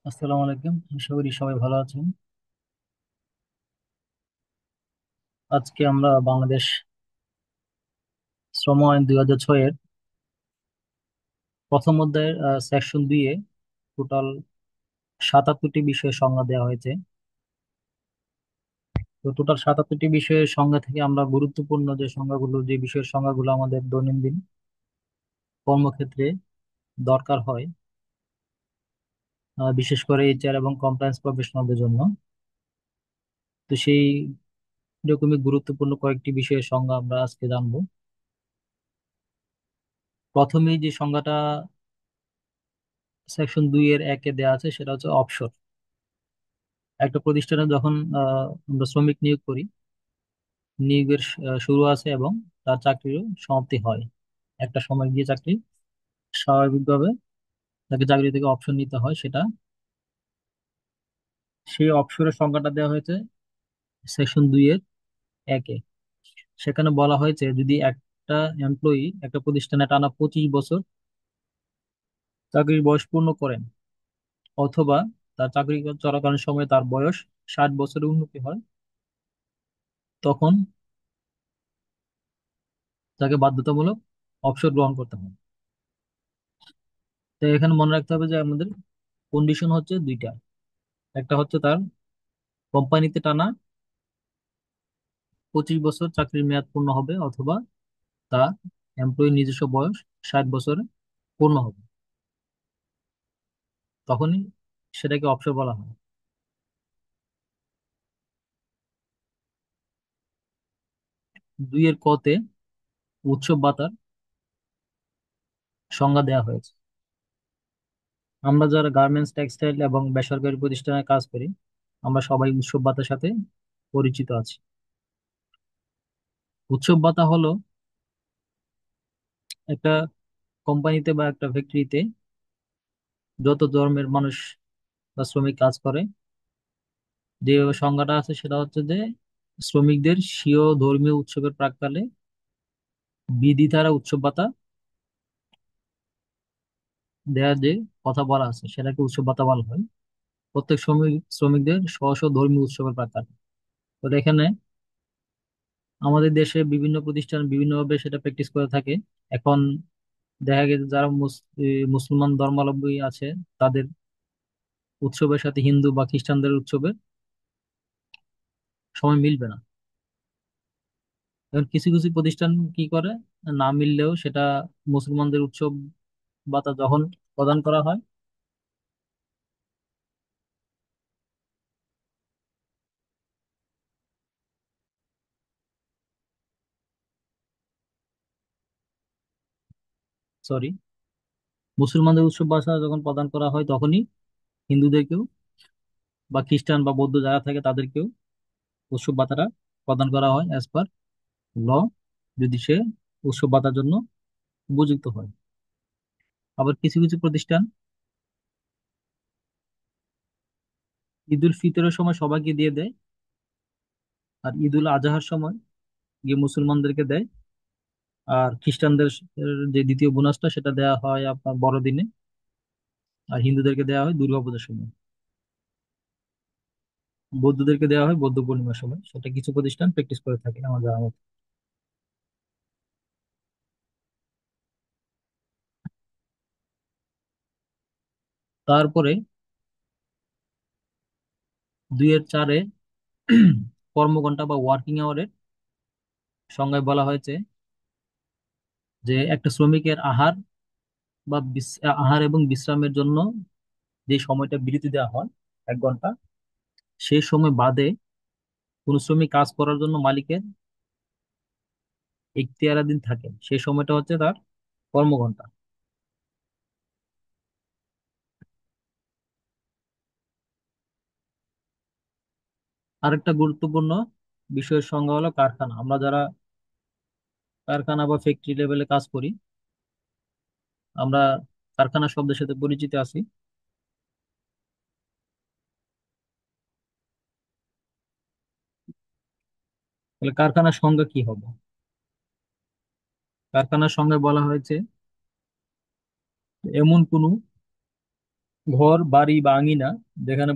আসসালামু আলাইকুম। আশা করি সবাই ভালো আছেন। আজকে আমরা বাংলাদেশ শ্রম আইন 2006 এর প্রথম অধ্যায়ের সেকশন 2 এ টোটাল 77টি বিষয়ের সংজ্ঞা দেওয়া হয়েছে। তো টোটাল 77টি বিষয়ের সংজ্ঞা থেকে আমরা গুরুত্বপূর্ণ যে বিষয়ের সংজ্ঞাগুলো আমাদের দৈনন্দিন কর্মক্ষেত্রে দরকার হয়, বিশেষ করে এইচআর এবং কমপ্লায়েন্স প্রফেশনালদের জন্য। তো সেই রকমই গুরুত্বপূর্ণ কয়েকটি বিষয়ের সংজ্ঞা আমরা আজকে জানবো। প্রথমেই যে সংজ্ঞাটা সেকশন 2 এর 1 এ দেওয়া আছে সেটা হচ্ছে অবসর। একটা প্রতিষ্ঠানে যখন আমরা শ্রমিক নিয়োগ করি, নিয়োগের শুরু আছে এবং তার চাকরিরও সমাপ্তি হয়। একটা সময় গিয়ে চাকরি স্বাভাবিকভাবে তাকে চাকরি থেকে অপশন নিতে হয়, সেটা সেই অবসরের সংজ্ঞাটা দেওয়া হয়েছে সেকশন 2 এর 1 এ। সেখানে বলা হয়েছে যদি একটা এমপ্লয়ি একটা প্রতিষ্ঠানে টানা 25 বছর চাকরির বয়স পূর্ণ করেন, অথবা তার চাকরি চলাকালীন সময়ে তার বয়স 60 বছরের উন্নতি হয়, তখন তাকে বাধ্যতামূলক অবসর গ্রহণ করতে হবে। তো এখানে মনে রাখতে হবে যে আমাদের কন্ডিশন হচ্ছে দুইটা। একটা হচ্ছে তার কোম্পানিতে টানা 25 বছর চাকরির মেয়াদ পূর্ণ হবে, অথবা তার এমপ্লয়ির নিজস্ব বয়স 60 বছরে পূর্ণ হবে, তখনই সেটাকে অবসর বলা হয়। 2 এর কতে উৎসব ভাতার সংজ্ঞা দেওয়া হয়েছে। আমরা যারা গার্মেন্টস, টেক্সটাইল এবং বেসরকারি প্রতিষ্ঠানে কাজ করি, আমরা সবাই উৎসব ভাতার সাথে পরিচিত আছি। উৎসব ভাতা হলো একটা কোম্পানিতে বা একটা ফ্যাক্টরিতে যত ধর্মের মানুষ বা শ্রমিক কাজ করে, যে সংজ্ঞাটা আছে সেটা হচ্ছে যে শ্রমিকদের স্বীয় ধর্মীয় উৎসবের প্রাক্কালে বিধি দ্বারা উৎসব ভাতা দেওয়ার যে কথা বলা আছে সেটাকে উৎসব ভাতা বলা হয়। প্রত্যেক শ্রমিকদের স্ব স্ব ধর্মীয় উৎসবের প্রাক্কালে। তো এখানে আমাদের দেশে বিভিন্ন প্রতিষ্ঠান বিভিন্নভাবে সেটা প্র্যাকটিস করে থাকে। এখন দেখা গেছে যারা মুসলমান ধর্মাবলম্বী আছে, তাদের উৎসবের সাথে হিন্দু বা খ্রিস্টানদের উৎসবের সময় মিলবে না। এখন কিছু কিছু প্রতিষ্ঠান কি করে, না মিললেও সেটা মুসলমানদের উৎসব ভাতা যখন প্রদান করা হয়, সরি, মুসলমানদের উৎসব ভাতা যখন প্রদান করা হয় তখনই হিন্দুদেরকেও বা খ্রিস্টান বা বৌদ্ধ যারা থাকে তাদেরকেও উৎসব ভাতাটা প্রদান করা হয় অ্যাজ পার ল, যদি সে উৎসব ভাতার জন্য উপযুক্ত হয়। আবার কিছু কিছু প্রতিষ্ঠান ঈদ উল ফিতরের সময় সবাইকে দিয়ে দেয়, আর ঈদ উল আজহার সময় গিয়ে মুসলমানদেরকে দেয়। আর খ্রিস্টানদের যে দ্বিতীয় বোনাসটা সেটা দেওয়া হয় আপনার বড়দিনে, আর হিন্দুদেরকে দেওয়া হয় দুর্গাপূজার সময়, বৌদ্ধদেরকে দেওয়া হয় বৌদ্ধ পূর্ণিমার সময়। সেটা কিছু প্রতিষ্ঠান প্র্যাকটিস করে থাকে আমার জানা মতে। তারপরে 2 এর 4-এ কর্মঘন্টা বা ওয়ার্কিং আওয়ারের সংজ্ঞায় বলা হয়েছে যে একটা শ্রমিকের আহার এবং বিশ্রামের জন্য যে সময়টা বিরতি দেওয়া হয় 1 ঘন্টা, সেই সময় বাদে কোনো শ্রমিক কাজ করার জন্য মালিকের এখতিয়ারাধীন থাকে, সেই সময়টা হচ্ছে তার কর্মঘন্টা। আরেকটা গুরুত্বপূর্ণ বিষয়ের সংজ্ঞা হলো কারখানা। আমরা যারা কারখানা বা ফ্যাক্টরি লেভেলে কাজ করি, আমরা কারখানা শব্দের সাথে পরিচিত আছি। তাহলে কারখানার সংজ্ঞা কি হবে? কারখানার সংজ্ঞায় বলা হয়েছে এমন কোনো ঘর, বাড়ি বা আঙিনা যেখানে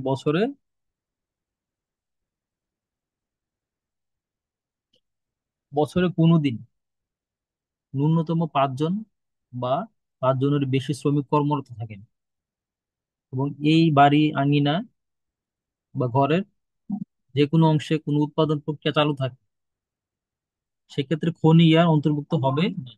বছরে কোনো দিন ন্যূনতম 5 জন বা 5 জনের বেশি শ্রমিক কর্মরত থাকেন, এবং এই বাড়ি, আঙিনা বা ঘরের যে কোনো অংশে কোনো উৎপাদন প্রক্রিয়া চালু থাকে, সেক্ষেত্রে খনি ইয়ার অন্তর্ভুক্ত হবে না।